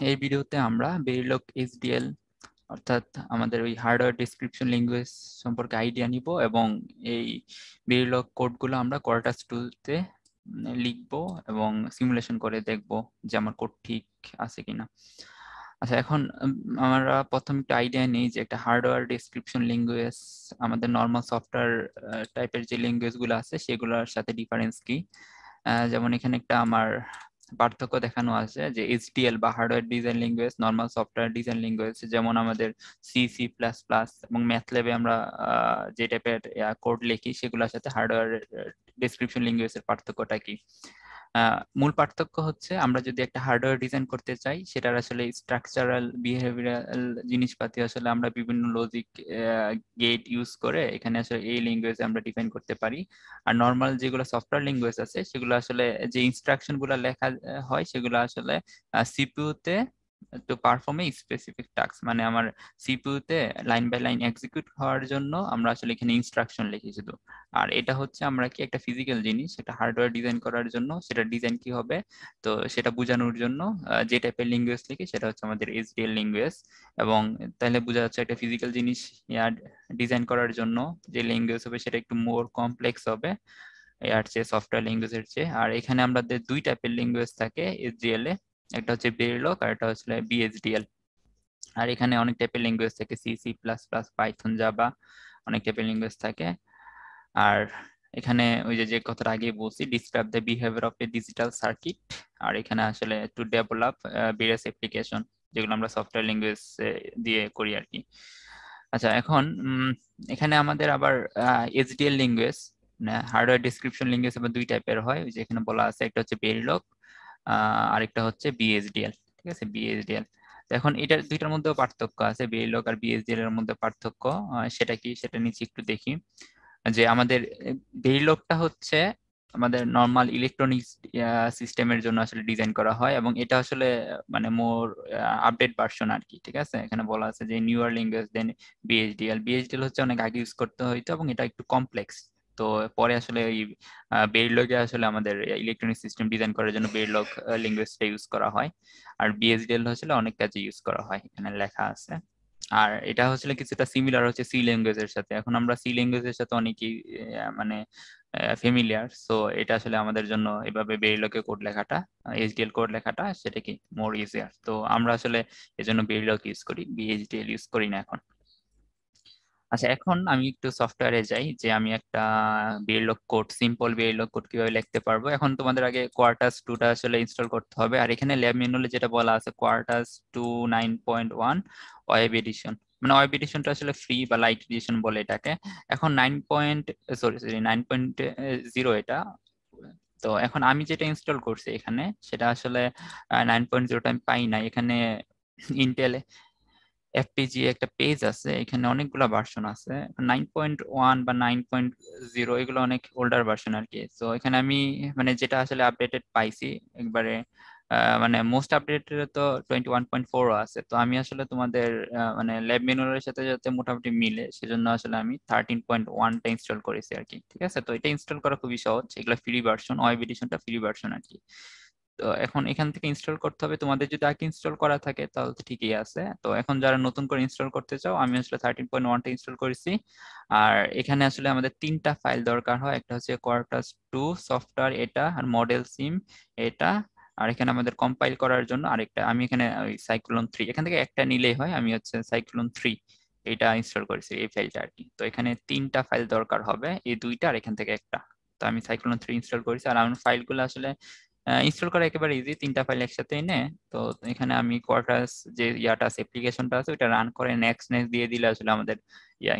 এই ভিডিওতে আমরা বেরিলগ এইচডিএল অর্থাৎ আমাদের ওই হার্ডওয়্যার ডেসক্রিপশন ল্যাঙ্গুয়েজ সম্পর্কে আইডিয়া নিব এবং এই বেরিলগ কোডগুলো আমরা কোয়ার্টাস টুলতে লিখবো এবং সিমুলেশন করে দেখব যে আমার কোড ঠিক আছে কিনা। আচ্ছা, এখন আমরা প্রথম একটা আইডিয়া নেই যে একটা হার্ডওয়্যার ডেসক্রিপশন ল্যাঙ্গুয়েজ আমাদের নর্মাল সফটওয়্যার টাইপের যে ল্যাঙ্গুয়েজ গুলো আছে সেগুলোর সাথে ডিফারেন্স কি। যেমন এখানে একটা আমার পার্থক্য দেখানো আছে যে এইচডিএল বা hardware design language normal software design language যেমন আমাদের সি সি প্লাস প্লাস এবং ম্যাথল্যাবে আমরা যে টাইপের কোড লিখি সেগুলোর সাথে হার্ডওয়্যার ডেসক্রিপশন ল্যাঙ্গুয়েজের পার্থক্যটা কি। মূল পার্থক্য হচ্ছে আমরা যদি একটা হার্ডওয়্যার ডিজাইন করতে চাই সেটার আসলে স্ট্রাকচারাল বিহেভিয়ারাল জিনিসপাতি আসলে আমরা বিভিন্ন লজিক গেট ইউজ করে এখানে আসলে এই ল্যাঙ্গুয়েজে আমরা ডিফাইন করতে পারি। আর নর্মাল যেগুলো সফটওয়্যার ল্যাঙ্গুয়েজ আছে সেগুলো আসলে যে ইনস্ট্রাকশন গুলো লেখা হয় সেগুলো আসলে সিপিইউ তে to perform a specific task, মানে আমার সিপিইউ তে লাইন বাই লাইন এক্সিকিউট হওয়ার জন্য আমরা আসলে এখানে ইনস্ট্রাকশন লিখি শুধু। আর এটা হচ্ছে আমরা কি একটা ফিজিক্যাল জিনিস, সেটা হার্ডওয়্যার ডিজাইন করার জন্য সেটা ডিজাইন কি হবে তো সেটা বোঝানোর জন্য যে টাইপের ল্যাঙ্গুয়েজ লিখি সেটা হচ্ছে আমাদের এইচডিএল ল্যাঙ্গুয়েজ। এবং তাহলে বোঝা যাচ্ছে একটা ফিজিক্যাল জিনিস ডিজাইন করার জন্য যে ল্যাঙ্গুয়েজ হবে সেটা একটু মোর কমপ্লেক্স হবে এর চেয়ে, সফটওয়্যার ল্যাঙ্গুয়েজের চেয়ে। আর এখানে আমাদের দুই টাইপের ল্যাঙ্গুয়েজ থাকে এইচডিএল এ, একটা হচ্ছে বেরিলগ আর একটা হচ্ছে বিএইচডিএল। আর এখানে অনেক টাইপের ল্যাঙ্গুয়েজ থাকে, C C plus plus, Python, Java, অনেক টাইপের ল্যাঙ্গুয়েজ থাকে। আর এখানে ওই যে কথাটা আগে বলছি, describe the behaviour of a digital circuit. আর এখানে আসলে টু ডেভেলপ ভেরিয়াস অ্যাপ্লিকেশন যেগুলো আমরা সফটওয়্যার ল্যাঙ্গুয়েজ দিয়ে করি আর কি। আচ্ছা, এখন এখানে আমাদের আবার HDL language hardware description language আবার দুই টাইপের হয়, ওই যে এখানে বলা আছে, একটা হচ্ছে বেরিলগ আরেকটা হচ্ছে বিএইচডিএল। ঠিক আছে, বিএইচডিএল। এখন এটার দুইটার মধ্যেও পার্থক্য আছে, বেরিলগ আর বিএইচডিএল এর মধ্যে পার্থক্য সেটা কি সেটা নিচে একটু দেখি। যে আমাদের ভেরিলগটা হচ্ছে আমাদের নর্মাল ইলেকট্রনিক্স সিস্টেমের জন্য আসলে ডিজাইন করা হয় এবং এটা আসলে মানে মোর আপডেট ভার্সন আর কি। ঠিক আছে, এখানে বলা আছে যে নিউয়ার ল্যাঙ্গুয়েজ দেন বিএইচডিএল। বিএইচডিএল হচ্ছে অনেক আগে ইউজ করতে হইতো এবং এটা একটু কমপ্লেক্স। তো পরে আসলে এই বেরিলগে আসলে আমাদের ইলেকট্রনিক সিস্টেম ডিজাইন করার জন্য বেরিলগ ল্যাঙ্গুয়েজটা ইউজ করা হয়। আর বিএইচডিএল আসলে অনেক কাজে ইউজ করা হয়, এখানে লেখা আছে। আর এটা হচ্ছে কিছুটা সিমিলার হচ্ছে সি ল্যাঙ্গুয়েজের সাথে। এখন আমরা সি ল্যাঙ্গুয়েজের সাথে অনেকেই মানে ফেমিলিয়ার, সো এটা আসলে আমাদের জন্য এভাবে বেরিলগে কোড লেখাটা, এইচডিএল কোড লেখাটা সেটা কি মোর ইজিয়ার। তো আমরা আসলে এজন্য বেরিলগ ইউজ করি, বিএইচডিএল ইউজ করি না এখন। আচ্ছা, এখন আমি একটু সফটওয়্যারে যাই যে আমি একটা বেরিলগ কোড, সিম্পল বেরিলগ কোড কিভাবে লিখতে পারবো। এখন তোমাদের আগে কোয়ার্টাস টুটা আসলে ইনস্টল করতে হবে। আর এখানে ল্যাব ম্যানুয়ালে যেটা বলা আছে কোয়ার্টাস 2.9.1 ওয়েব এডিশন, মানে ওয়েব এডিশনটা আসলে ফ্রি বা লাইট এডিশন বলে এটাকে। এখন 9.0 এটা। তো এখন আমি যেটা ইনস্টল করছি এখানে সেটা আসলে 9.0টা আমি পাই না এখানে। ইন্টেল এফপিজি একটা পেজ আছে, এখানে অনেকগুলো ভার্সন আছে, 9.1 বা 9.0 এগুলো অনেক ওল্ডার ভার্সন আর কি। তো এখানে আমি মানে যেটা আসলে আপডেটেড পাইছি একবারে মানে মোস্ট আপডেটেড তো 21.4 আছে। তো আমি আসলে তোমাদের মানে ল্যাব ম্যানুয়ালের সাথে যাতে মোটামুটি মিলে সেজন্য আসলে আমি 13.1টা ইনস্টল করেছি আর কি। ঠিক আছে, তো এটা ইনস্টল করা খুবই সহজ, এগুলো ফ্রি ভার্সন, ওয়েব এডিশনটা ফ্রি ভার্সন আর কি। তো এখন এখান থেকে ইনস্টল করতে হবে, তোমাদের যদি আগে ইনস্টল করা থাকে তাহলে তো ঠিকই আছে। তো এখন যারা নতুন করে ইনস্টল করতে চাও, আমি আসলে 13.1টা ইনস্টল করেছি। আর এখানে আসলে আমাদের তিনটা ফাইল দরকার হয়, একটা হচ্ছে কোয়ার্টাস 2 সফটওয়্যার এটা, আর মডেল সিম এটা। আর এখানে আমাদের কম্পাইল করার জন্য আরেকটা, আমি এখানে ওই সাইক্লোন 3, এখান থেকে একটা নিলেই হয়, আমি হচ্ছে সাইক্লোন 3 এটা ইনস্টল করেছি, এই ফাইলটা আর কি। তো এখানে তিনটা ফাইল দরকার হবে, এই দুইটা আর এখান থেকে একটা। তো আমি সাইক্লোন 3 ইনস্টল করেছি। আর আমার ফাইলগুলো আসলে ইনস্টল করা একেবারে ইজি, তিনটা ফাইল একসাথে এনে। তো এখানে আমি কোয়ার্টাস যে ইয়াটা আছে, অ্যাপ্লিকেশনটা আছে, ওইটা রান করে নেক্সট নেক্সট দিয়ে দিলে আসলে আমাদের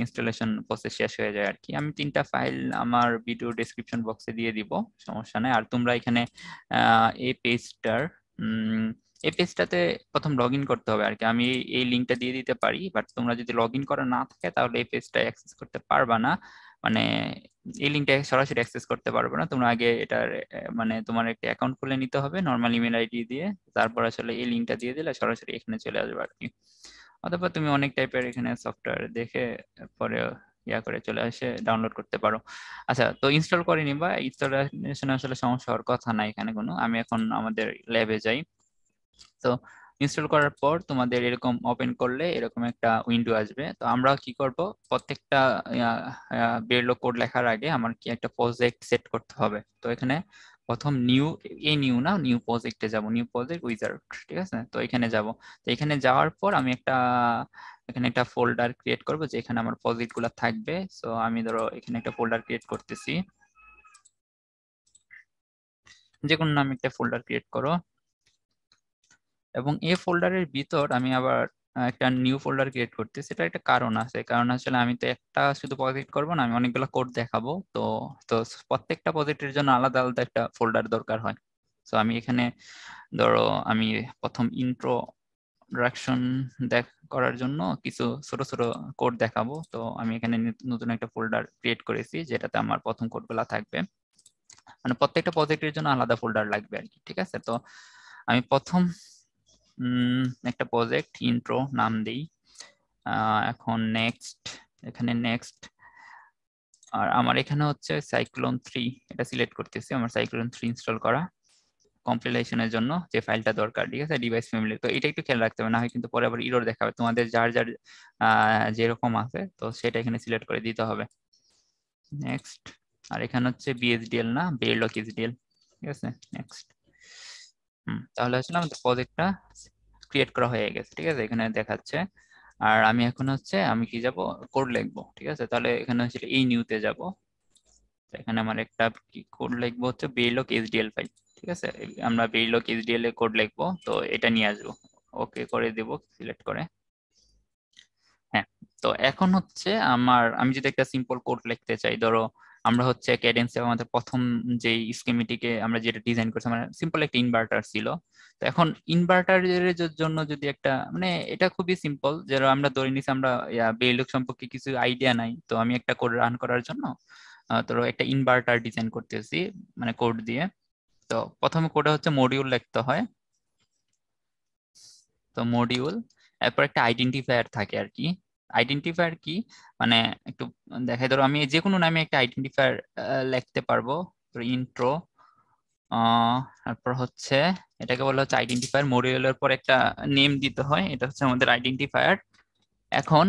ইনস্টলেশন প্রসেস শেষ হয়ে যায় আর কি। আমি তিনটা ফাইল আমার ভিডিও ডেসক্রিপশন বক্সে দিয়ে দিব, সমস্যা নেই। আর তোমরা এখানে এই পেজটার এই পেজটাতে প্রথম লগ ইন করতে হবে আর কি। আমি এই লিঙ্কটা দিয়ে দিতে পারি, বাট তোমরা যদি লগ ইন করা না থাকে তাহলে এই পেজটা অ্যাক্সেস করতে পারবা না। মানে এই লিঙ্কটা সরাসরি অ্যাক্সেস করতে পারবে না, তোমরা আগে এটার মানে তোমার একটা অ্যাকাউন্ট খুলে নিতে হবে নর্মাল ইমেল আইডি দিয়ে, তারপর আসলে এই লিঙ্কটা দিয়ে দিলে সরাসরি এখানে চলে আসবে আর কি। অথবা তুমি অনেক টাইপের এখানে সফটওয়্যার দেখে পরে করে চলে আসে ডাউনলোড করতে পারো। আচ্ছা, তো ইনস্টল করে নিবা, ইনস্টলেশন আসলে সমস্যা হওয়ার কথা নাই এখানে কোনো। আমি এখন আমাদের ল্যাবে যাই। তো ইনস্টল করার পর তোমাদের এরকম ওপেন করলে এরকম একটা উইন্ডো আসবে। তো আমরা কি করব, প্রত্যেকটা বেরলো কোড লেখার আগে আমার কি একটা প্রজেক্ট সেট করতে হবে। তো এখানে প্রথম নিউ না, নিউ প্রজেক্টে যাব, নিউ প্রজেক্ট উইজার্ড, ঠিক আছে। তো এখানে যাব, তো এখানে যাওয়ার পর আমি এখানে একটা ফোল্ডার ক্রিয়েট করব যেখানে আমার প্রজেক্ট গুলা থাকবে। সো আমি ধরো এখানে একটা ফোল্ডার ক্রিয়েট করতেছি, যে কোনো নামে একটা ফোল্ডার ক্রিয়েট করো, এবং এই ফোল্ডারের ভিতর আমি আবার একটা নিউ ফোল্ডার ক্রিয়েট করতেছি। সেটা একটা কারণ আছে, কারণ আসলে আমি তো একটা শুধু প্রজেক্ট করবো না, আমি অনেকগুলো কোড দেখাবো। তো তো প্রত্যেকটা প্রজেক্টের জন্য আলাদা আলাদা একটা ফোল্ডার দরকার হয়। তো আমি এখানে ধরো আমি প্রথম ইন্ট্রোডাকশন করার জন্য কিছু ছোট ছোট কোড দেখাবো। তো আমি এখানে নতুন একটা ফোল্ডার ক্রিয়েট করেছি যেটাতে আমার প্রথম কোডগুলো থাকবে, মানে প্রত্যেকটা প্রজেক্টের জন্য আলাদা ফোল্ডার লাগবে আর কি, ঠিক আছে। তো আমি প্রথম একটা প্রজেক্ট ইন্ট্রো নাম দিই, এখন নেক্সট, এখানে নেক্সট, আর আমার এখানে হচ্ছে সাইক্লোন 3 এটা সিলেক্ট করতেছি, আমার সাইক্লোন 3 ইনস্টল করা কম্পিলেশনের জন্য যে ফাইলটা দরকার, ঠিক আছে, ডিভাইস ফ্যামিলি। তো এটা একটু খেয়াল রাখতে হবে, না হয় কিন্তু পরে আবার এরর দেখাবে তোমাদের, যার যার যেরকম আছে তো সেটা এখানে সিলেক্ট করে দিতে হবে। নেক্সট, আর এখানে হচ্ছে বিএসডিএল না, বেরলক এসডিএল, ঠিক আছে। নেক্সট, তাহলে আসলে আমাদের প্রজেক্টটা ক্রিয়েট করা হয়ে গেছে, ঠিক আছে, এখানে দেখাচ্ছে। আর আমি এখন হচ্ছে আমি কি যাব, কোড লিখবো, ঠিক আছে। তাহলে এখানে হচ্ছে এই নিউতে যাব, এখানে আমার একটা কি কোড লিখবো হচ্ছে বেরলক এসডিএল ফাইল, ঠিক আছে। আমরা বেরলক এসডিএল এ কোড লিখবো, তো এটা নিয়ে আসবো, ওকে করে দেব সিলেক্ট করে। হ্যাঁ, তো এখন হচ্ছে আমি যদি একটা সিম্পল কোড লিখতে চাই, ধরো আমরা হচ্ছে ক্যাডেন্সে আমাদের প্রথম যে স্কিমেটিকে আমরা যেটা ডিজাইন করছি, মানে সিম্পল একটা ইনভার্টার ছিল। তো এখন ইনভার্টারের জন্য যদি একটা, মানে এটা খুবই সিম্পল, যেটা আমরা ধরে নিছি আমরা বেইলক সম্পর্কে কিছু আইডিয়া নাই, তো আমি একটা কোড রান করার জন্য ধরো একটা ইনভার্টার ডিজাইন করতেছি, মানে কোড দিয়ে। তো প্রথমে কোডে হচ্ছে মডিউল লিখতে হয়, তো মডিউল, এরপর একটা আইডেন্টিফায়ার থাকে আর কি। আইডেন্টিফায়ার কি, মানে একটু দেখাই, ধরো আমি যে কোনো নামে একটা আইডেন্টিফায়ার লিখতে পারবো, ইন্ট্রো, তারপর হচ্ছে এটাকে বলা হচ্ছে আইডেন্টিফায়ার, মডিউলের পর একটা নেম দিতে হয়, এটা হচ্ছে আমাদের আইডেন্টিফায়ার। এখন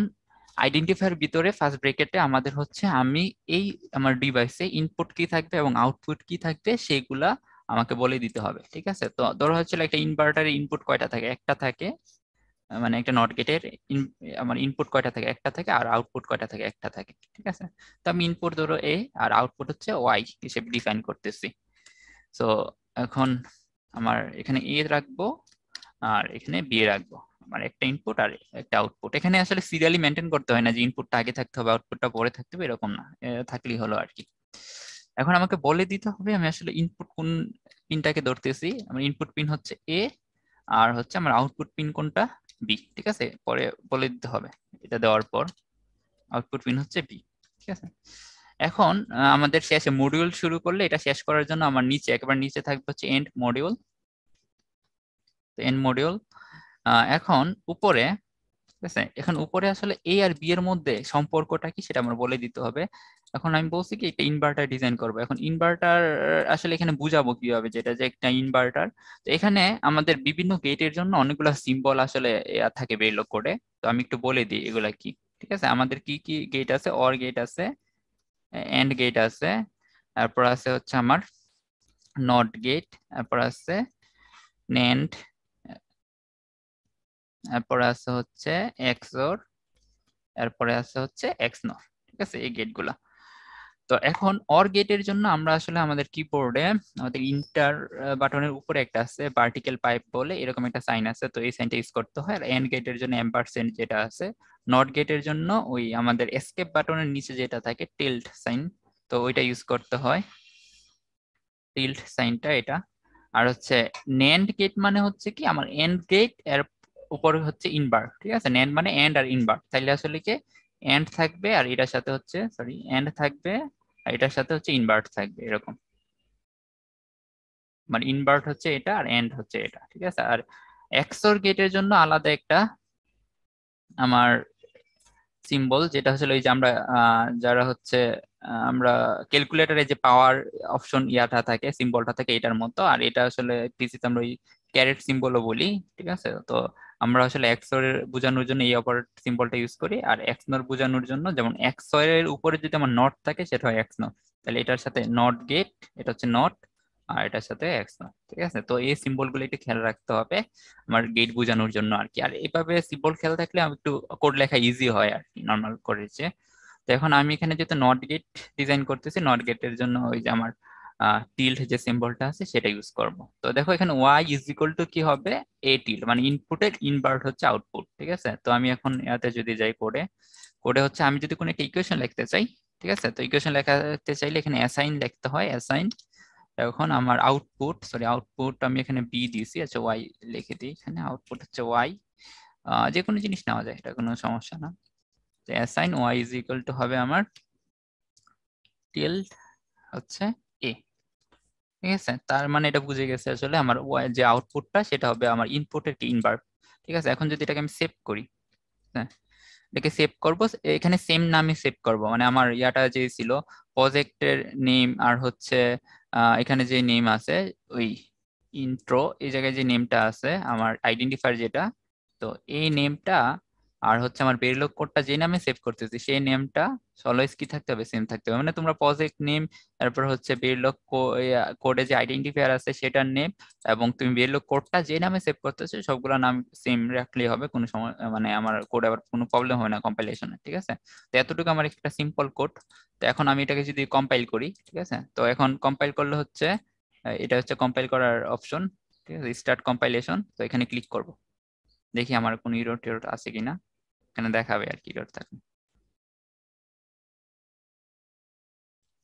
আইডেন্টিফায়ার ভিতরে ফার্স্ট ব্রেকেটে আমাদের হচ্ছে আমি এই আমার ডিভাইসে ইনপুট কি থাকবে এবং আউটপুট কি থাকবে সেগুলা আমাকে বলে দিতে হবে, ঠিক আছে। তো ধরো হচ্ছে একটা ইনভার্টারের ইনপুট কয়টা থাকে, একটা থাকে, মানে একটা নট গেটের আমার ইনপুট কয়টা থাকে, একটা থাকে, আর আউটপুট কয়টা থাকে, একটা থাকে, ঠিক আছে। তো আমি ইনপুট ধরো এ আর আউটপুট হচ্ছে ওয়াই হিসেবে ডিফাইন করতেছি। তো এখন আমার এখানে এ রাখবো আর এখানে বি রাখবো, আমার একটা ইনপুট আর একটা আউটপুট। এখানে আসলে সিরিয়ালি মেনটেন করতে হয় না যে ইনপুটটা আগে থাকতে হবে আউটপুটটা পরে থাকতে হবে, এরকম না, থাকলেই হলো আর কি। এখন আমাকে বলে দিতে হবে আমি আসলে ইনপুট কোন পিনটাকে ধরতেছি, আমার ইনপুট পিন হচ্ছে এ, আর হচ্ছে আমার আউটপুট পিন কোনটা, বি, ঠিক আছে, পরে বলে দিতে হবে। এটা দেওয়ার পর আউটপুট পিন হচ্ছে বি, ঠিক আছে। এখন আমাদের শেষে মডিউল শুরু করলে এটা শেষ করার জন্য আমার নিচে একেবারে নিচে থাকবে হচ্ছে এন্ড মডিউল, এন্ড মডিউল। এখন উপরে, ঠিক আছে, এখন উপরে আসলে এ আর বি এর মধ্যে সম্পর্কটা কি সেটা আমরা বলে দিতে হবে। এখন আমি বলছি কি একটা ইনভার্টার ডিজাইন করবো, এখন ইনভার্টার আসলে এখানে বুঝাবো কিভাবে, যেটা যে একটা ইনভার্টার। তো এখানে আমাদের বিভিন্ন গেটের জন্য অনেকগুলো সিম্বল আসলে থাকে বেরলক কোডে। তো আমি একটু বলে দিই এগুলা কি, ঠিক আছে। আমাদের কি কি গেট আছে, অর গেট আছে, এন্ড গেট আছে, তারপর আছে হচ্ছে আমার নট গেট, তারপর আছে নেন্ড, তারপরে আছে হচ্ছে এক্সর, এরপরে আছে হচ্ছে এক্সনর, ঠিক আছে, এই গেটগুলা। তো এখন অর গেটের জন্য আমরা আসলে আমাদের কিবোর্ডে আমাদের ইন্টার বাটনের উপরে একটা আছে ভার্টিক্যাল পাইপ বলে এরকম একটা সাইন আছে, তো এই সাইনটা ইউজ করতে হয়। আর এন্ড গেটের জন্য এম্পারসেন্ট যেটা আছে, নট গেটের জন্য ওই আমাদের এসকেপ বাটনের নিচে যেটা থাকে টিল্ট সাইন, তো ওইটা ইউজ করতে হয়, টিল্ট সাইনটা এটা। আর হচ্ছে নেন্ড গেট মানে হচ্ছে কি আমার এন্ড গেট এর উপরে হচ্ছে ইনভার, ঠিক আছে, নেন্ড মানে এন্ড আর ইনভার, তাইলে আসলে কি এন্ড থাকবে আর এটার সাথে হচ্ছে সরি এন্ড থাকবে আর এটার সাথে হচ্ছে ইনভার্ট থাকবে এরকম, মানে ইনভার্ট হচ্ছে এটা আর এন্ড হচ্ছে এটা, ঠিক আছে। আর এক্সর গেটের জন্য আলাদা একটা আমার সিম্বল, যেটা আসলে ওই যে আমরা যারা হচ্ছে আমরা ক্যালকুলেটরে যে পাওয়ার অপশন ইয়াটা থাকে সিম্বলটা থাকে এটার মতো, আর এটা আসলে পিসিতে আমরা ওই ক্যারেট সিম্বলও বলি, ঠিক আছে। তো আমরা আসলে XOR বোঝানোর জন্য এই অপারেট সিম্বলটা ইউজ করি, আর XNOR বোঝানোর জন্য যেমন XOR এর উপরে যদি আমার নট থাকে সেটা হয় XNOR, তাহলে এটার সাথে নট গেট, এটা হচ্ছে নট, আর এটার সাথে XNOR, ঠিক আছে। তো এই সিম্বল গুলো একটু খেয়াল রাখতে হবে আমার গেট বোঝানোর জন্য আর কি। আর এভাবে সিম্বল খেয়াল থাকলে আমি একটু কোড লেখা ইজি হয় আর কি নর্মাল কোডের চেয়ে। তো এখন আমি এখানে যেহেতু নট গেট ডিজাইন করতেছি, নট গেটের জন্য ওই যে আমার টিল্ড যে সিম্বলটা আছে সেটা ইউজ করব। তো দেখো এখানে ওয়াই ইজ ইকুয়াল টু কি হবে, এ টিল্ড, মানে ইনপুটের ইনভার্ট হচ্ছে আউটপুট, ঠিক আছে। তো আমি এখন ইয়াতে যদি যাই কোডে, কোডে হচ্ছে আমি যদি কোনো একটা ইকুয়েশন লিখতে চাই, ঠিক আছে, তো ইকুয়েশন লেখাতে চাইলে এখানে অ্যাসাইন লিখতে হয়, অ্যাসাইন। এখন আমার আউটপুট, সরি আউটপুট আমি এখানে বি দিয়েছি, আচ্ছা ওয়াই লিখে দিই, এখানে আউটপুট হচ্ছে ওয়াই, যে কোনো জিনিস নেওয়া যায়, এটা কোনো সমস্যা না। তো assign Y is equal to হবে আমার টিল্ড হচ্ছে এ, ঠিক আছে। তার মানে এটা বুঝে গেছে আসলে আমার যে আউটপুটটা সেটা হবে আমার ইনপুটের কি ইনভার্ট, ঠিক আছে। এখন যদি এটাকে আমি সেভ করি, হ্যাঁ এটাকে সেভ করব, এখানে সেম নামে সেভ করব, মানে আমার ইয়াটা যে ছিল প্রজেক্টের নেম আর হচ্ছে এখানে যে নেম আছে ওই ইন্ট্রো, এই জায়গায় যে নেমটা আছে আমার আইডেন্টিফায়ার যেটা, তো এই নেমটা আর হচ্ছে আমার বেরিলগ কোডটা যে নামে সেভ করতেছি সেই নেমটা অলওয়েজ কি থাকতে হবে, সেম থাকতে হবে। মানে তোমরা প্রজেক্ট নেম, তারপর হচ্ছে বেরিলগ কোডে যে আইডেন্টিফায়ার আছে সেটার নেম, এবং তুমি বেরিলগ কোডটা যে নামে সেভ করতেছো সবগুলো নাম সেম রাখলেই হবে, কোনো সময় মানে আমার কোড আবার কোনো প্রবলেম হবে না কম্পাইলেশনে, ঠিক আছে। তো এতটুকু আমার একটা সিম্পল কোড। তো এখন আমি এটাকে যদি কম্পাইল করি, ঠিক আছে, তো এখন কম্পাইল করলে হচ্ছে এটা হচ্ছে কম্পাইল করার অপশন, ঠিক আছে, স্টার্ট কম্পাইলেশন। তো এখানে ক্লিক করব, দেখি আমার কোনো ইরর টিরর আছে কিনা, এখানে দেখাবে আর কি ইরর থাকবে।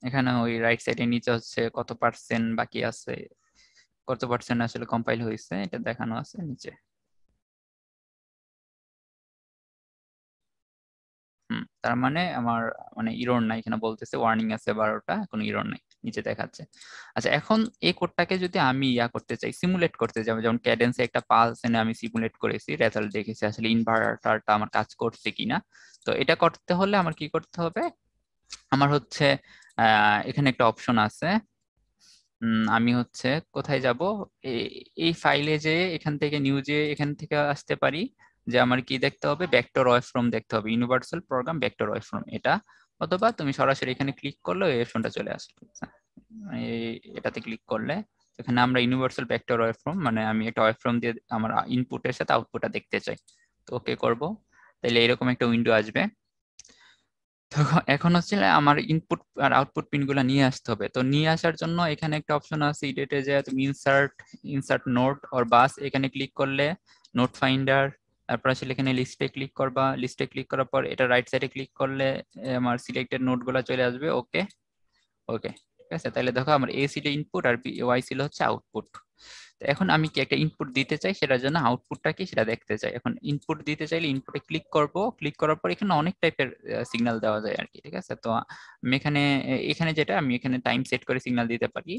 এখানে ওই রাইট সাইডে নিচে হচ্ছে কত পার্সেন্ট বাকি আছে, কত পার্সেন্ট আসলে কম্পাইল হয়েছে এটা দেখানো আছে নিচে। তার মানে আমার মানে ইরর নাই, এখানে বলতেছে ওয়ার্নিং আছে 12টা, কোনো ইরর নাই, নিচে দেখাচ্ছে। আচ্ছা এখন এই কোডটাকে যদি আমি ইয়া করতে চাই, সিমুলেট করতে চাই, যেমন ক্যাডেন্সে একটা পালস এনে আমি সিমুলেট করেছি, রেজাল্ট দেখেছি আসলে ইনভার্টারটা আমার কাজ করছে কিনা। তো এটা করতে হলে আমার কি করতে হবে, আমার হচ্ছে এখানে একটা অপশন আছে, আমি হচ্ছে কোথায় যাব, এই ফাইলে যে এখান থেকে নিউজে এখান থেকে আসতে পারি, যে আমার কি দেখতে হবে, ভেক্টর ওয়েভ ফ্রম দেখতে হবে, universal program vector wave form এটা, অথবা তুমি সরাসরি এখানে ক্লিক করলে এই অপশনটা চলে আসবে। এটাতে ক্লিক করলে এখানে আমরা ইউনিভার্সাল ভেক্টর ওয়েভ ফ্রম, মানে আমি একটা ওয়েভ ফ্রম দিয়ে আমার ইনপুটের সাথে আউটপুটটা দেখতে চাই, তো ওকে করব, তাহলে এরকম একটা উইন্ডো আসবে। তো এখন হচ্ছে আমার ইনপুট আর আউটপুট পিন গুলা নিয়ে আসতে হবে। তো নিয়ে আসার জন্য এখানে একটা অপশন আছে ইডেটে, যে তুমি ইনসার্ট ইনসার্ট নোট অর বাস, এখানে ক্লিক করলে নোট ফাইন্ডার, তারপর আসলে এখানে লিস্টে ক্লিক করবা, লিস্টে ক্লিক করার পর এটা রাইট সাইডে ক্লিক করলে আমার সিলেক্টেড নোট গুলা চলে আসবে। ওকে, ওকে, ঠিক আছে। তাহলে দেখো আমার এ ছিল ইনপুট আর ওয়াই ছিল হচ্ছে আউটপুট। তো এখন আমি কি একটা ইনপুট দিতে চাই, সেটার জন্য আউটপুটটা কি সেটা দেখতে চাই। এখন ইনপুট দিতে চাইলে ইনপুটে ক্লিক করব, ক্লিক করার পর এখানে অনেক টাইপের সিগন্যাল দেওয়া যায় আর কি, ঠিক আছে। তো আমি এখানে এখানে যেটা আমি এখানে টাইম সেট করে সিগন্যাল দিতে পারি,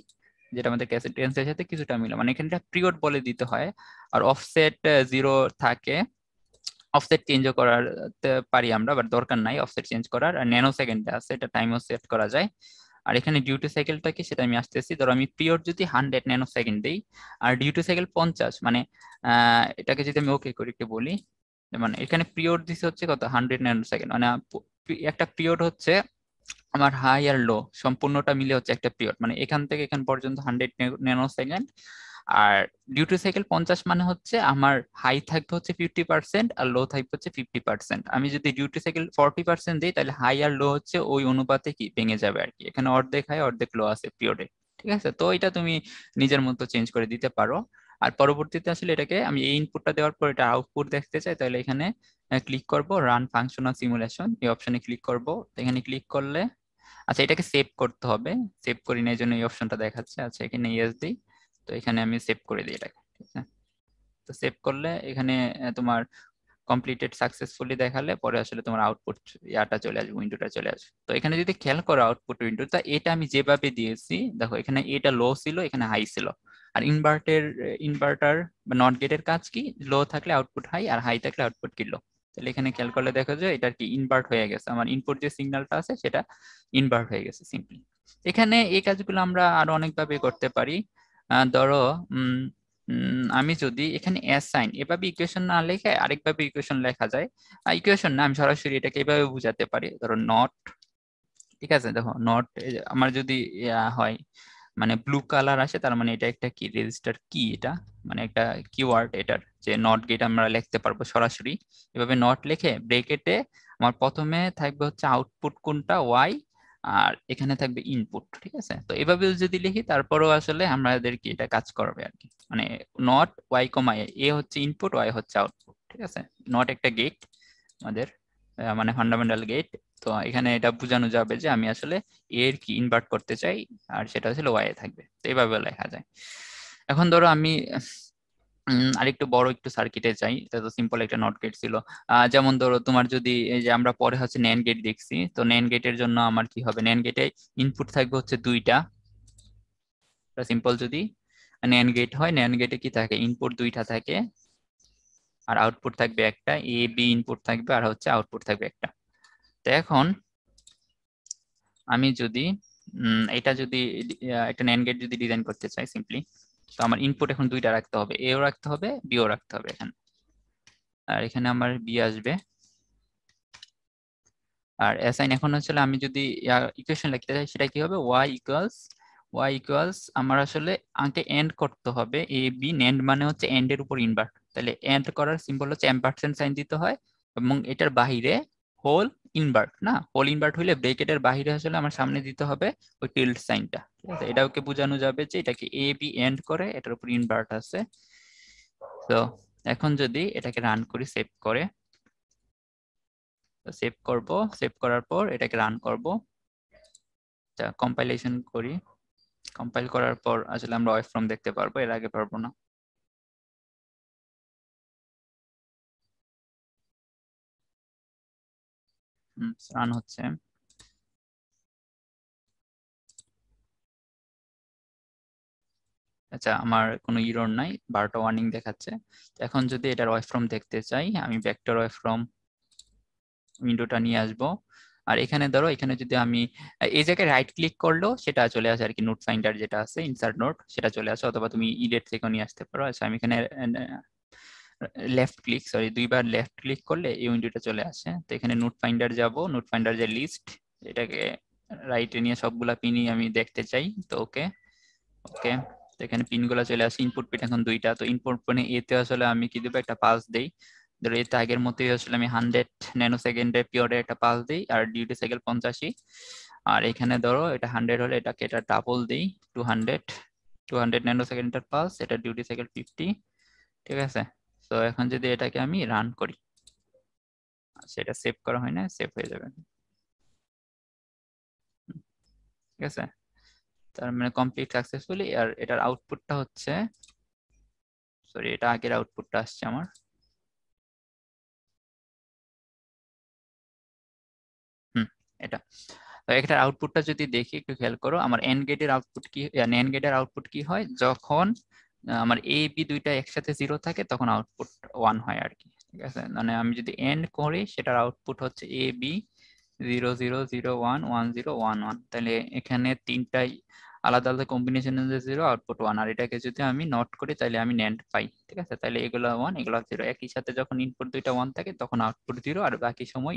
যেটা আমাদের ক্যাসেটেন্সের সাথে কিছুটা মিলে, মানে এখানে পিরিয়ড বলে দিতে হয়। আর অফসেট 0 থাকে, অফসেট চেঞ্জও করার পারি আমরা, বাট দরকার নাই অফসেট চেঞ্জ করার। আর ন্যানো সেকেন্ডে আছে, এটা টাইমও সেট করা যায়। আর এখানে ডিউটি সাইকেলটা কি সেটা আমি আসতেছি, ধরো আমি পিরিয়ড যদি 100 ন্যানো সেকেন্ড দিই আর ডিউটি সাইকেল 50, মানে এটাকে যদি আমি ওকে করি একটু বলি, মানে এখানে পিরিয়ড দিছে হচ্ছে কত 100 ন্যানো সেকেন্ড, মানে একটা পিরিয়ড হচ্ছে আমার হাই আর লো সম্পূর্ণটা মিলে হচ্ছে একটা পিরিয়ড, মানে এখান থেকে এখান পর্যন্ত 100 ন্যানো সেকেন্ড। আর ডিউটি সাইকেল 50 মানে হচ্ছে আমার হাই থাকবে হচ্ছে 50% আর লো থাকবে হচ্ছে 50%। আমি যদি ডিউটি সাইকেল 40% দিই তাহলে হাই আর লো হচ্ছে ওই অনুপাতে কি ভেঙে যাবে আর কি, এখানে অর্ধেক হাই অর্ধেক লো আছে পিরিয়ডে, ঠিক আছে। তো এটা তুমি নিজের মতো চেঞ্জ করে দিতে পারো। আর পরবর্তীতে আসলে এটাকে আমি এই ইনপুটটা দেওয়ার পর এটা আউটপুট দেখতে চাই, তাহলে এখানে ক্লিক করব রান ফাংশনাল সিমুলেশন, এই অপশনে ক্লিক করব। এখানে ক্লিক করলে আচ্ছা এটাকে সেভ করতে হবে, সেভ করি না এই জন্য এই অপশনটা দেখাচ্ছে। আচ্ছা এখানে ইয়েস দিই, তো এখানে আমি সেভ করে দিই এটাকে, ঠিক আছে। তো সেভ করলে এখানে তোমার কমপ্লিটেড সাকসেসফুলি দেখালে পরে আসলে তোমার আউটপুট ইয়াটা চলে আসবে, উইন্ডোটা চলে আসবে। তো এখানে যদি খেয়াল করো আউটপুট উইন্ডোটা, এটা আমি যেভাবে দিয়েছি দেখো, এখানে এটা লো ছিল এখানে হাই ছিল। আর ইনভার্টার বা নট গেটের কাজ কি, লো থাকলে আউটপুট হাই আর হাই থাকলে আউটপুট কি লো। তাহলে এখানে খেয়াল করলে দেখো যে এটা কি ইনভার্ট হয়ে গেছে, আমার ইনপুট যে সিগন্যালটা আছে সেটা ইনভার্ট হয়ে গেছে সিম্পলি। এখানে এই কাজগুলো আমরা আরো অনেকভাবে করতে পারি। ধরো আমি যদি এখানে অ্যাসাইন এভাবে ইকুয়েশন না লিখে আরেকভাবে ইকুয়েশন লেখা যায়। ইকুয়েশন না, আমি সরাসরি এটাকে এভাবে বুঝাতে পারি। ধরো নট, ঠিক আছে, দেখো নট আমার যদি হয় মানে ব্লু কালার আসে, তার মানে এটা একটা কি রেজিস্টার কি, এটা মানে একটা কিওয়ার্ড এটার, যে নট গেট আমরা লিখতে পারবো সরাসরি। এভাবে নট লিখে ব্রেকেটে আমার প্রথমে থাকবে হচ্ছে আউটপুট কোনটা ওয়াই, আর এখানে থাকবে ইনপুট। ঠিক আছে, তো এভাবে যদি লিখি তারপরেও আসলে আমাদের কি এটা কাজ করবে আর কি। মানে নট ওয়াই কমা এ হচ্ছে ইনপুট, ওয়াই হচ্ছে আউটপুট। ঠিক আছে, নট একটা গেট আমাদের, মানে ফান্ডামেন্টাল গেট। তো এখানে এটা বোঝানো যাবে যে আমি আসলে এর কি ইনভার্ট করতে চাই, আর সেটা আসলে ওয়াই এ থাকবে। তো এইভাবে লেখা যায়। এখন ধরো আমি আরেকটু বড় একটু সার্কিটে চাই, এটা তো সিম্পল একটা নট গেট ছিল। যেমন ধরো তোমার যদি এই যে আমরা পরে হচ্ছে ন্যান্ড গেট দেখছি, তো ন্যান্ড গেটের জন্য আমার কি হবে, ন্যান্ড গেটে ইনপুট থাকবে হচ্ছে দুইটা। সিম্পল যদি ন্যান্ড গেট হয়, ন্যান্ড গেটে কি থাকে, ইনপুট দুইটা থাকে আর আউটপুট থাকবে একটা, এ বি ইনপুট থাকবে আর হচ্ছে আউটপুট থাকবে একটা। তো এখন আমি যদি এটা যদি একটা NAND গেট যদি ডিজাইন করতে চাই সিম্পলি, তো আমার ইনপুট এখন দুইটা রাখতে হবে, এও রাখতে হবে বিও রাখতে হবে এখানে। আর এখানে আমার বি আসবে। আর অ্যাসাইন এখন আসলে আমি যদি ইকুয়েশন লিখতে চাই, সেটা কি হবে, ওয়াই ইকুয়ালস আমার আসলে আগে এন্ড করতে হবে এ বি, নেন্ড মানে হচ্ছে এন্ড এর উপর ইনভার্ট, তাহলে এন্ড করার সিম্বল হচ্ছে এম্পারসেন্ট সাইন দিতে হয়, এবং এটার বাহিরে হোল ইনভার্ট, না হোল ইনভার্ট হইলে ব্রেকেটের বাহিরে আসলে আমার সামনে দিতে হবে ওই টিল্ড সাইনটা। ঠিক আছে, এটাকে বোঝানো যাবে যে এটাকে এ বি এন্ড করে, এটার উপর ইনভার্ট আছে। তো এখন যদি এটাকে রান করি, সেভ করে, সেভ করব, সেভ করার পর এটাকে রান করব, কম্পাইলেশন করি, কম্পাইল করার পর আসলে আমরা ওয়েভ ফর্ম দেখতে পারবো, এর আগে পারবো না। রান হচ্ছে। আচ্ছা, আমার কোনো ইরর নাই, 12টা ওয়ার্নিং দেখাচ্ছে। তো এখন যদি এটার ওয়েভ ফর্ম দেখতে চাই, আমি ভেক্টর ওয়েভ ফর্ম উইন্ডোটা নিয়ে আসবো। আর এখানে ধরো, এখানে যদি আমি এই জায়গায় রাইট ক্লিক করলেও সেটা চলে আসে আর কি, নোট ফাইন্ডার যেটা আছে ইনসার্ট নোট, সেটা চলে আসে, অথবা তুমি ইডেট থেকে নিয়ে আসতে পারো। আচ্ছা, আমি এখানে দুইবার লেফট ক্লিক করলে এই উইন্ডোটা চলে আসে। তো এখানে নোট ফাইন্ডার যাব, নোট ফাইন্ডার যে লিস্ট, এটাকে রাইটে নিয়ে সবগুলা পিনই আমি দেখতে চাই। তো ওকে, ওকে, তো এখানে পিনগুলো চলে আসে। ইনপুট পিন এখন দুইটা, তো ইনপুট পিনে এতে আসলে আমি কি দেবো, একটা পালস দেই। ধরো এতে আগের মতোই আসলে আমি 100 ন্যানো সেকেন্ডের পিরিয়ডে একটা পালস দিই, আর ডিউটি সাইকেল 85। আর এখানে ধরো এটা 100 হলে এটাকে এটা ডাবল দিই, 200, 200 ন্যানো সেকেন্ডের পালস, এটা ডিউটি সাইকেল 50। ঠিক আছে, তো এখন যদি এটাকে আমি রান করি, সেটা সেভ করা হয় না, সেভ হয়ে যাবে। ঠিক আছে, তার মানে কমপ্লিট সাকসেসফুলি। আর এটার আউটপুটটা হচ্ছে, সরি এটা আগের আউটপুটটা আসছে আমার। হুম, এটা, তো এটার আউটপুটটা যদি দেখি একটু খেয়াল করো, আমার এন্ড গেটের আউটপুট কি, NAND গেটের আউটপুট কি হয়, যখন আমার এ বি দুইটা একসাথে 0 থাকে তখন আউটপুট 1 হয় আর কি। ঠিক আছে, মানে আমি যদি এন্ড করি, সেটার আউটপুট হচ্ছে এ বি 0 0 0 1 1 0 1 1, তাহলে এখানে তিনটাই আলাদা আলাদা কম্বিনেশনের যে 0, আউটপুট 1। আর এটাকে যদি আমি নট করি, তাহলে আমি NAND পাই। ঠিক আছে, তাহলে এগুলো 1 এগুলো 0, একই সাথে যখন ইনপুট দুইটা 1 থাকে তখন আউটপুট 0, আর বাকি সময়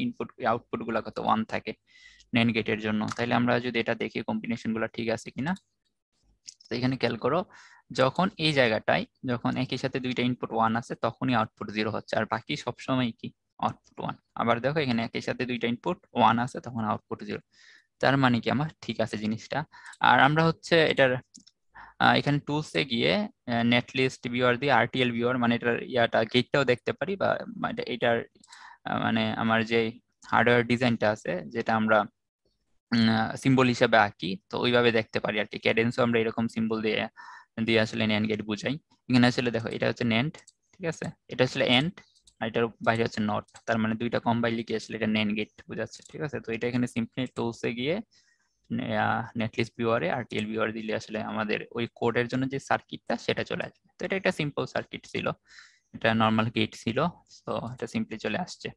আউটপুট গুলা কত 1 থাকে NAND গেটের জন্য। তাহলে আমরা যদি এটা দেখি কম্বিনেশন গুলো ঠিক আছে কিনা, তো এখানে খেয়াল করো, যখন এই জায়গাটায় যখন একই সাথে দুইটা ইনপুট 1 আছে তখনই আউটপুট 0 হচ্ছে, আর বাকি সবসময় কি আউটপুট 1। আবার দেখো এখানে একই সাথে দুইটা ইনপুট 1 আছে তখন আউটপুট 0, তার মানে কি আমার ঠিক আছে জিনিসটা। আর আমরা হচ্ছে এটার এখানে টুলসে গিয়ে নেটলিস্ট ভিউয়ার দিয়ে আরটিএল ভিউয়ার, মানে এটার গেটটাও দেখতে পারি, বা এটার মানে আমার যে হার্ডওয়্যার ডিজাইনটা আছে, যেটা আমরা সিম্বল হিসাবে আঁকি, তো ওইভাবে দেখতে পারি আর কি। ক্যাডেন্সও আমরা এরকম সিম্বল দিয়ে দিয়ে আসলে ন্যান্ড গেট বুঝাই। এখানে আসলে দেখো এটা হচ্ছে ন্যান্ড, ঠিক আছে, এটা আসলে এন্ড, আর এটার বাইরে হচ্ছে নট, তার মানে দুইটা কম্বাইনলি কি আসলে এটা ন্যান্ড গেট বোঝাচ্ছে। ঠিক আছে, তো এটা এখানে সিম্পলি টুলসে গিয়ে নেটলিস্ট ভিউয়ারে আরটিএল ভিউয়ার দিলে আসলে আমাদের ওই কোডের জন্য যে সার্কিটটা সেটা চলে আসবে। তো এটা একটা সিম্পল সার্কিট ছিল, এটা নর্মাল গেট ছিল, তো এটা সিম্পলি চলে আসছে।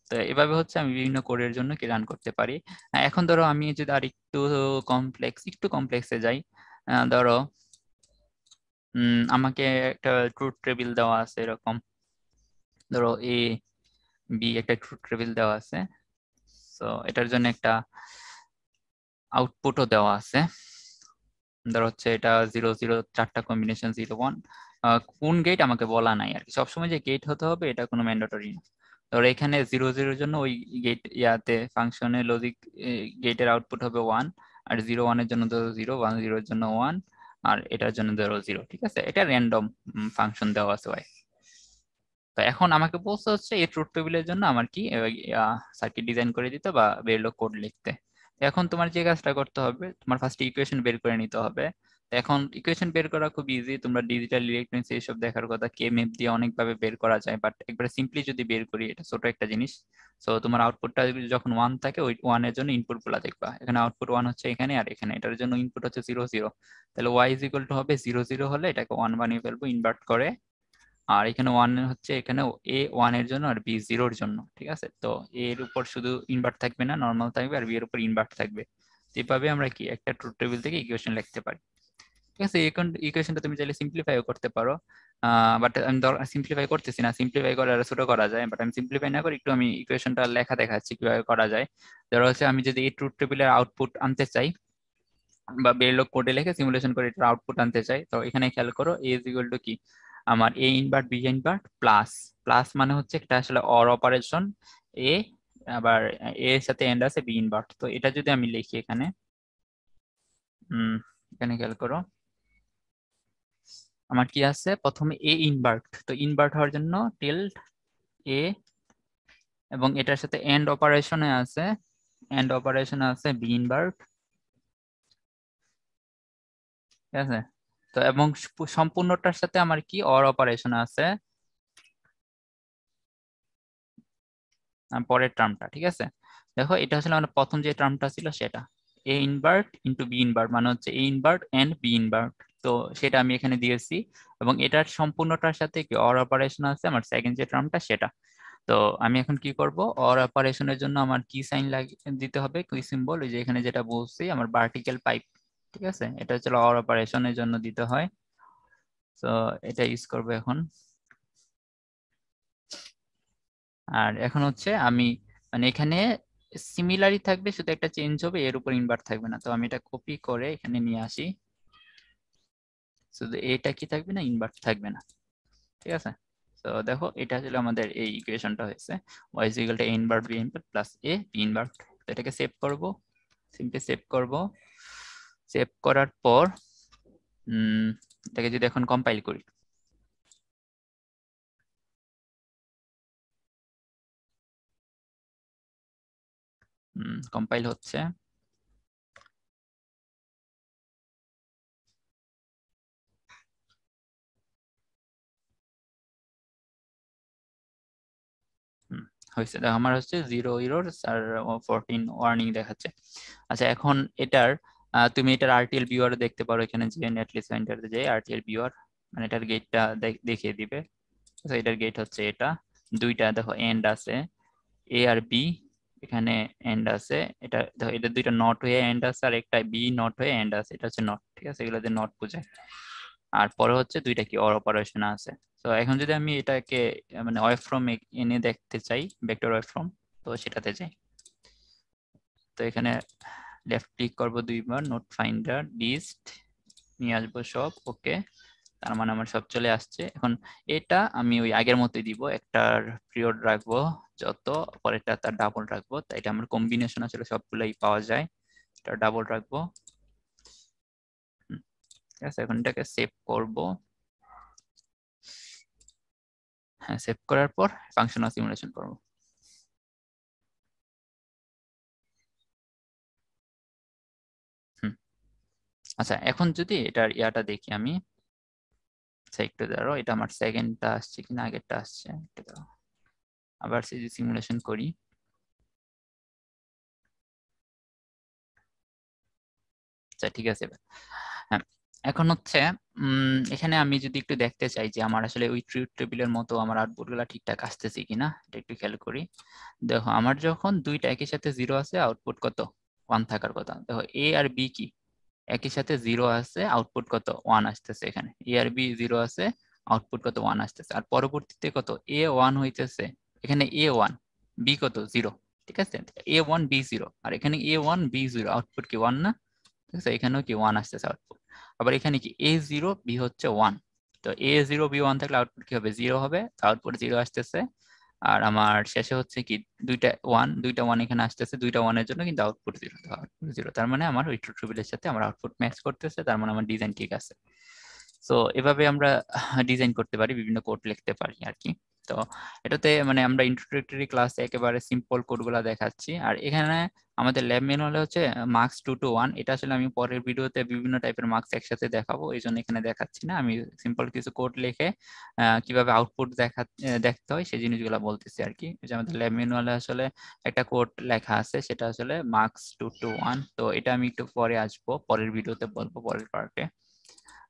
তো এভাবে হচ্ছে আমি বিভিন্ন কোডের জন্য কি রান করতে পারি। এখন ধরো আমি যদি আর একটু কমপ্লেক্সে যাই, ধরো আমাকে একটা ট্রুথ টেবিল দেওয়া আছে এরকম, ধরো এ বি একটা ট্রুথ টেবিল দেওয়া আছে। তো এটার জন্য একটা আউটপুটও দেওয়া আছে, ধরো হচ্ছে এটা 0 0 চারটা কম্বিনেশন 0 1। কোন গেট আমাকে বলা নাই আর কি, সবসময় যে গেট হতে হবে এটা কোনো ম্যান্ডেটরি না। ধরো এখানে 0 0 জন্য ওই গেট ইয়াতে ফাংশনে লজিক গেটের আউটপুট হবে 1, আর 0 1 এর জন্য ধরো 0 1 0 এর জন্য 1, আর এটার জন্য ধরো 0। ঠিক আছে, এটা র্যান্ডম ফাংশন দেওয়া আছে y। তো এখন আমাকে বলছে হচ্ছে এই ট্রুথ টেবিলের জন্য আমার কি সার্কিট ডিজাইন করে দিতে বা বেরলো কোড লিখতে। এখন তোমার যে কাজটা করতে হবে, তোমার ফার্স্ট ইকুয়েশন বের করে নিতে হবে। তো এখন ইকুয়েশন বের করা খুব ইজি, তোমরা ডিজিটাল ইলেকট্রনিক্স এইসব দেখার কথা, কে ম্যাপ দিয়ে অনেকভাবে বের করা যায়, বাট একবারে সিম্পলি যদি বের করি এটা ছোট একটা জিনিস। সো তোমার আউটপুটটা যখন 1 থাকে ওই 1 এর জন্য ইনপুট গুলা দেখবা, এখানে আউটপুট 1 হচ্ছে এখানে, আর এখানে এটার জন্য ইনপুট হচ্ছে 0 0। তাহলে y ইজ ইকুয়াল টু হবে 0 0 হলে এটাকে 1 বানিয়ে ফেলবো ইনভার্ট করে, আর এখানে 1 হচ্ছে এখানে এ 1 এর জন্য আর বি 0 এর জন্য। ঠিক আছে, তো এ এর উপর শুধু ইনভার্ট থাকবে না, নর্মাল থাকবে, আর বি এর উপর ইনভার্ট থাকবে। এভাবে আমরা কি একটা ট্রুথ টেবিল থেকে ইকুয়েশন লিখতে পারি। ঠিক আছে, এখন ইকুয়েশনটা তুমি চাইলে সিম্পলিফাইও করতে পারো, বাট আমি সিম্পলিফাই করতেছি না, সিম্পলিফাই করে আরো ছোট করা যায়, বাট আমি সিম্পলিফাই না করে একটু আমি ইকুয়েশনটা লেখা দেখাচ্ছি কিভাবে করা যায়। ধরো হচ্ছে আমি যদি এই ট্রুথ টেবিলের আউটপুট আনতে চাই বা বেরলগ কোডে লিখে সিমুলেশন করে এটার আউটপুট আনতে চাই, তো এখানে খেয়াল করো এ ইজ ইকুয়াল টু কি, আমার A invert B invert plus, plus মানে হচ্ছে একটা আসলে অর অপারেশন, এ আবার এ এর সাথে এন্ড আছে বি ইনভার্ট। তো এটা যদি আমি লিখি এখানে, এখানে খেয়াল করো আমার কি আছে, প্রথমে এ ইনভার্ট, তো ইনভার্ট হওয়ার জন্য টিল্ড এ, এবং এটার সাথে এন্ড অপারেশনে আছে বি ইনভার্ট। ঠিক আছে, তো এবং সম্পূর্ণটার সাথে আমার কি অর অপারেশন আছে পরের টার্মটা। ঠিক আছে, দেখো এটা আসলে আমার প্রথম যে টার্মটা ছিল সেটা এ ইনভার্ট ইন্টু বি ইনভার্ট, মানে হচ্ছে এ ইনভার্ট এন্ড বি ইনভার্ট। তো সেটা আমি এখানে দিয়েছি, এবং এটার সম্পূর্ণটার সাথে কি অর অপারেশন আছে আমার সেকেন্ড যে টার্মটা সেটা। তো আমি এখন কি করব, অর অপারেশনের জন্য আমার কি সাইন দিতে হবে, কি সিম্বল, ওই যে এখানে যেটা বলছি আমার ভার্টিক্যাল পাইপ। ঠিক আছে, এটা হচ্ছে অর অপারেশনের জন্য দিতে হয়। তো এটা ইউজ করবো এখন। আর এখন হচ্ছে আমি মানে এখানে সিমিলারই থাকবে, শুধু একটা চেঞ্জ হবে, এর উপর ইনভার্ট থাকবে না। তো আমি এটা কপি করে এখানে নিয়ে আসি, শুধু এটা কি থাকবে না, ইনভার্ট থাকবে না। ঠিক আছে, তো দেখো এটা আসলে আমাদের এই ইকুয়েশনটা হয়েছে y is equal to a invert b invert plus a b invert. তো এটাকে সেভ করব, সিম্পলি সেভ করব। সেভ করার পর এটাকে যদি এখন কম্পাইল করি, কম্পাইল হচ্ছে। হয়েছে, দেখো আমার হচ্ছে 0 ইরোরস আর 14 ওয়ার্নিং দেখাচ্ছে। আচ্ছা, এখন এটার তুমি এটার আরটিএল ভিউয়ার দেখতে পারো, এখানে যে নেটলিস্ট সেন্টারে যে আরটিএল ভিউয়ার, মানে এটার গেটটা দেখিয়ে দিবে। তো এটার গেট হচ্ছে এটা, দুইটা দেখো এন্ড আছে এ আর বি, এখানে এন্ড আছে, এটা দেখো এটা দুইটা নট হয়ে এন্ড আছে, আর একটা বি নট হয়ে এন্ড আছে, এটা হচ্ছে নট। ঠিক আছে, এগুলোতে নট বোঝায়। আর পরে হচ্ছে দুইটা কি অর অপারেশন আছে। তো এখন যদি আমি এটাকে মানে ওয়েভ ফ্রম এনে দেখতে চাই, ভেক্টর ওয়েভ ফ্রম, তো সেটাতে যাই। তো এখানে লেফট ক্লিক করব দুইবার, নোট ফাইন্ডার লিস্ট নিয়ে আসবো সব, ওকে। তার মানে আমার সব চলে আসছে। এখন এটা আমি ওই আগের মতোই দিব, একটার পিরিয়ড রাখবো যত, পরেরটা তার ডাবল রাখবো, তাই এটা আমার কম্বিনেশন আসলে সবগুলাই পাওয়া যায়, এটা ডাবল রাখবো। ঠিক আছে, এখন এটাকে সেভ করব। হ্যাঁ, সেভ করার পর ফাংশনাল সিমুলেশন করব। আচ্ছা, এখন যদি এটার ইয়াটা দেখি আমি, আচ্ছা একটু দাঁড়াও, এটা আমার সেকেন্ডটা আসছে কিনা আগেরটা আসছে, একটু দাঁড়াও, আবার যদি সিমুলেশন করি। আচ্ছা ঠিক আছে, হ্যাঁ। এখন হচ্ছে এখানে আমি যদি একটু দেখতে চাই যে আমার আসলে ওই ট্রুথ টেবিলের মতো আমার আউটপুট গুলা ঠিকঠাক আসতেছে কিনা, এটা একটু খেয়াল করি। দেখো আমার যখন দুইটা একই সাথে 0 আছে, আউটপুট কত 1 থাকার কথা। দেখো এ আর বি কি একই সাথে 0 আছে, আউটপুট কত 1 আসতেছে। এখানে এ আর বি 0 আছে, আউটপুট কত 1 আসতেছে। আর পরবর্তীতে কত এ 1 হইতেছে, এখানে এ 1 বি কত 0, ঠিক আছে। এ 1 বি 0, আর এখানে এ 1 বি 0, আউটপুট কি 1 না, ঠিক আছে। এখানেও কি 1 আসতেছে আউটপুট। আবার এখানে কি এ 0 বি হচ্ছে 1, তো এ 0 বি 1 থাকলে আউটপুট কি হবে 0 হবে, আউটপুট 0 আসতেছে। আর আমার শেষে হচ্ছে কি দুইটা ওয়ান এখানে আসতেছে, দুইটা ওয়ানের জন্য কিন্তু আউটপুট 0, আউটপুট 0, তার মানে আমার ওই ট্রু টেবিলের সাথে আমার আউটপুট ম্যাচ করতেছে, তার মানে আমার ডিজাইন ঠিক আছে। সো এভাবে আমরা ডিজাইন করতে পারি, বিভিন্ন কোড লিখতে পারি আর কি। তো এটাতে মানে আমরা ইন্ট্রোডাক্টরি ক্লাসে একেবারে সিম্পল কোডগুলো দেখাচ্ছি। আর এখানে আমাদের ল্যাব ম্যানুয়ালে হচ্ছে মার্কস 2 to 1, এটা আসলে আমি পরের ভিডিওতে বিভিন্ন টাইপের মার্কস একসাথে দেখাবো, এই জন্য এখানে দেখাচ্ছি না। আমি সিম্পল কিছু কোড লিখে কিভাবে আউটপুট দেখতে হয় সেই জিনিসগুলো বলতেছি আর কি। যে আমাদের ল্যাব ম্যানুয়ালে আসলে একটা কোড লেখা আছে, সেটা আসলে মার্কস 2 to 1। তো এটা আমি একটু পরে আসবো, পরের ভিডিওতে বলবো, পরের পার্টে।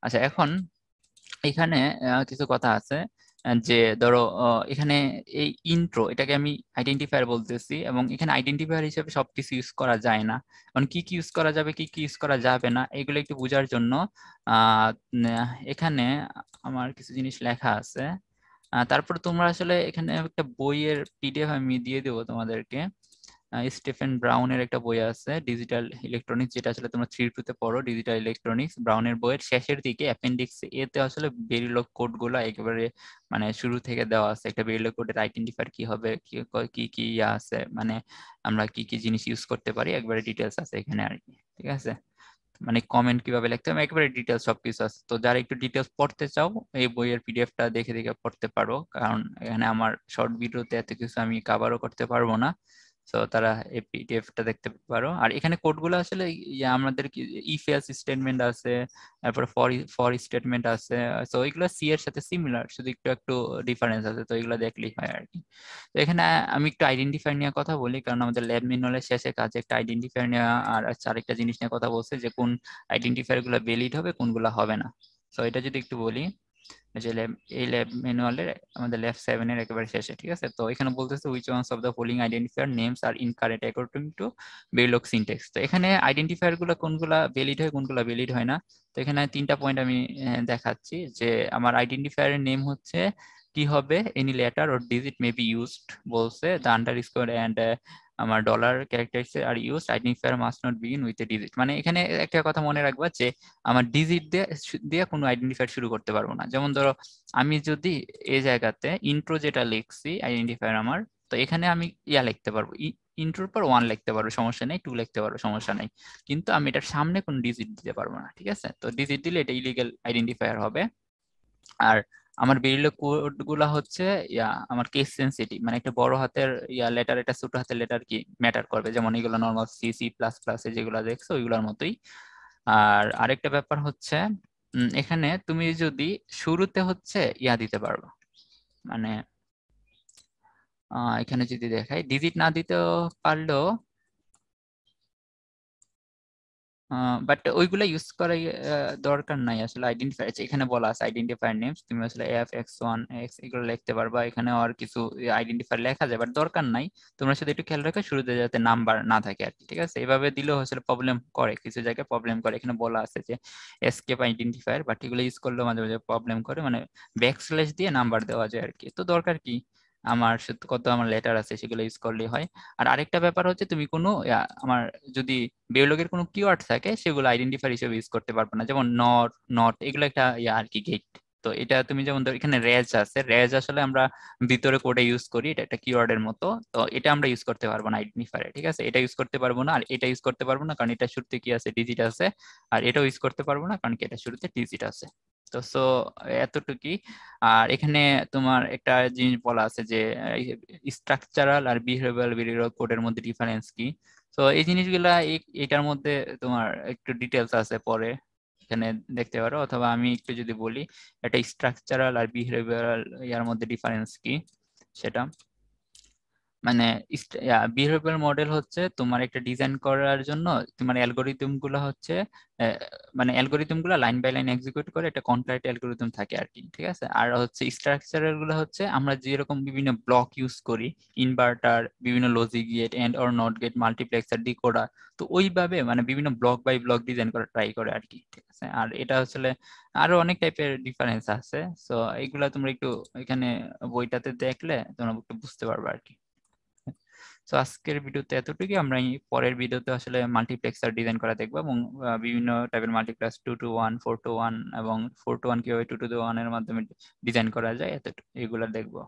আচ্ছা, এখন এখানে কিছু কথা আছে যে ধরো এখানে এই ইন্ট্রো, এটাকে আমি আইডেন্টিফায়ার বলতেছি, এবং এখানে আইডেন্টিফায়ার হিসেবে সবকিছু ইউজ করা যায় না। মানে কি কি ইউজ করা যাবে, কি কি ইউজ করা যাবে না, এগুলো একটু বোঝার জন্য আহ এখানে আমার কিছু জিনিস লেখা আছে। তারপর তোমরা আসলে এখানে একটা বইয়ের পিডিএফ আমি দিয়ে দেবো তোমাদেরকে। স্টিফেন ব্রাউনের একটা বই আছে ডিজিটাল ইলেকট্রনিক্স, যেটা আসলে তোমরা 3-2 তে পড়ো, ডিজিটাল ইলেকট্রনিক্স। ব্রাউনের বইয়ের শেষের দিকে অ্যাপেন্ডিক্স এ তে আসলে বেরিলগ কোড গুলো একেবারে মানে শুরু থেকে দেওয়া আছে। একটা বেরিলগ কোডের আইডেন্টিফায়ার কি হবে, কি কি ইয়া আছে, মানে আমরা কি কি জিনিস ইউজ করতে পারি, একবারে ডিটেলস আছে এখানে আর কি, ঠিক আছে। মানে কমেন্ট কিভাবে লিখতে হবে একেবারে ডিটেলস সবকিছু আছে। তো যারা একটু ডিটেলস পড়তে চাও, এই বইয়ের পিডিএফটা দেখে দেখে পড়তে পারো, কারণ এখানে আমার শর্ট ভিডিওতে এত কিছু আমি কভারও করতে পারবো না। তো তারা এই পিডিএফটা দেখতে পারো। আর এখানে কোডগুলো আসলে আমাদের কি ইফ এলস স্টেটমেন্ট আছে, তারপরে ফর ফর স্টেটমেন্ট আছে। তো এগুলো সি এর সাথে সিমিলার, শুধু একটু একটু ডিফারেন্স আছে, তো এগুলো দেখলেই হয় আর কি। তো এখানে আমি একটু আইডেন্টিফায়ার নিয়ে কথা বলি, কারণ আমাদের ল্যাব ম্যানুয়ালের শেষে কাজে একটা আইডেন্টিফায়ার নেওয়া আর আরেকটা জিনিস নিয়ে কথা বলছে, যে কোন আইডেন্টিফায়ার গুলো ভ্যালিড হবে, কোনগুলো হবে না। তো এটা যদি একটু বলি, যে এই ল্যাব ম্যানুয়ালের আমাদের ল্যাব 7 এর একেবারে শেষে, ঠিক আছে। তো এখানে বলতেছে which ones of the following identifier names are incorrect according to Verilog syntax. তো এখানে আইডেন্টিফায়ার গুলো কোনগুলা ভ্যালিড হয়, কোনগুলা ভ্যালিড হয় না। তো এখানে 3টা পয়েন্ট আমি দেখাচ্ছি, যে আমার আইডেন্টিফায়ারের নেম হচ্ছে কি হবে, any letter or digit may be used, বলছে দ্য আন্ডারস্কোর এন্ড আমার ডলার ক্যারেক্টার্স আর use, identifier must not begin with a digit. মানে এখানে একটা কথা মনে রাখবা, যে আমার ডিজিট দিয়ে কোনো আইডেন্টিফায়ার শুরু করতে পারবো না। যেমন ধরো আমি যদি এই জায়গাতে ইন্ট্রো যেটা লিখছি আইডেন্টিফায়ার আমার, তো এখানে আমি ইয়া লিখতে পারবো, ইন্ট্রোর পর 1 লিখতে পারবো, সমস্যা নেই, 2 লিখতে পারবো, সমস্যা নেই। কিন্তু আমি এটার সামনে কোনো ডিজিট দিতে পারবো না, ঠিক আছে। তো ডিজিট দিলে এটা ইলিগাল আইডেন্টিফায়ার হবে। আর আমার বেরিল কোড গুলা হচ্ছে আমার কেস সেন্সিটিভ, মানে একটা বড় হাতের লেটার, একটা ছোট হাতের লেটার কি ম্যাটার করবে, যেমন এগুলো normal C C plus plus যেগুলো দেখছো ওইগুলোর মতোই। আর আরেকটা ব্যাপার হচ্ছে এখানে তুমি যদি শুরুতে হচ্ছে দিতে পারবা, মানে এখানে যদি দেখাই ডিজিট না দিতে পারলেও, বাট ওইগুলা ইউজ করার দরকার নাই আসলে। আইডেন্টিফায়ার এখানে বলা আছে আইডেন্টিফায়ার নেমস, তুমি আসলে এফ এক্স ওয়ান এক্স এগুলো লিখতে পারবা, এখানে আর কিছু আইডেন্টিফায়ার লেখা যায়, বাট দরকার নাই। তোমরা শুধু একটু খেয়াল রাখো শুরুতে যাতে নাম্বার না থাকে আর কি, ঠিক আছে। এভাবে দিলেও আসলে প্রবলেম করে, কিছু জায়গায় প্রবলেম করে। এখানে বলা আছে যে এসকেপ আইডেন্টিফায়ার, বাট এগুলো ইউজ করলেও মাঝে মাঝে প্রবলেম করে, মানে ব্যাকস্ল্যাশ দিয়ে নাম্বার দেওয়া যায় আর কি। তো দরকার কি, আমার কত আমার লেটার আছে সেগুলো ইউজ করলেই হয়। আর আরেকটা ব্যাপার হচ্ছে তুমি কোনো আমার যদি বেওলগের কোনো কিওয়ার্ড থাকে সেগুলো আইডেন্টিফায়ার হিসেবে ইউজ করতে পারবে না, যেমন নট নট এগুলো একটা আর কি গেট। তো এটা তুমি যেমন ধরো এখানে রেজ আছে, রেজ আসলে আমরা ভিতরে কোডে ইউজ করি, এটা একটা কিওয়ার্ডের মতো। তো এটা আমরা ইউজ করতে পারবো না আইডেন্টিফায়ারে, ঠিক আছে। এটা ইউজ করতে পারবো না, আর এটা ইউজ করতে পারবো না, কারণ এটা শুরুতে কি আছে ডিজিট আছে। আর এটাও ইউজ করতে পারবো না, কারণ কি এটা শুরুতে ডিজিট আছে। তো সো এতটুকুই। আর এখানে তোমার একটা জিনিস বলা আছে যে স্ট্রাকচারাল আর বিহেভিয়ারাল কোডের মধ্যে ডিফারেন্স কি। তো এই জিনিসগুলা এটার মধ্যে তোমার একটু ডিটেলস আছে, পরে এখানে দেখতে পারো, অথবা আমি একটু যদি বলি এটা স্ট্রাকচারাল আর বিহেভিয়ারাল ইয়ার মধ্যে ডিফারেন্স কি সেটা। মানে বিহেভিয়ারাল মডেল হচ্ছে তোমার একটা ডিজাইন করার জন্য তোমার অ্যালগোরিদম গুলো হচ্ছে আহ, মানে অ্যালগোরিদম গুলো লাইন বাই লাইন এক্সিকিউট করে একটা কনক্রিট অ্যালগোরিদম থাকে আর কি, ঠিক আছে। আর হচ্ছে স্ট্রাকচারাল গুলো হচ্ছে আমরা যেরকম বিভিন্ন ব্লক ইউজ করি, ইনভার্টার, বিভিন্ন logic gate, and or not gate, multiplexer, decoder, তো ওইভাবে মানে বিভিন্ন ব্লক বাই ব্লক ডিজাইন করা ট্রাই করে আর কি, ঠিক আছে। আর এটা আসলে আরো অনেক টাইপের ডিফারেন্স আছে, সো এইগুলা তোমরা একটু এখানে বইটাতে দেখলে তোমরা একটু বুঝতে পারবে আর কি। তো আজকের ভিডিওতে এতটুকুই। আমরা এই পরের ভিডিওতে আসলে মাল্টিপ্লেক্সার ডিজাইন করা দেখবো, এবং বিভিন্ন টাইপের মাল্টিপ্লেক্স 2 to 1, 4 to 1, এবং 4 to 1 কিভাবে 2 to 1 এর মাধ্যমে ডিজাইন করা যায় এতটুকু এগুলো দেখবো।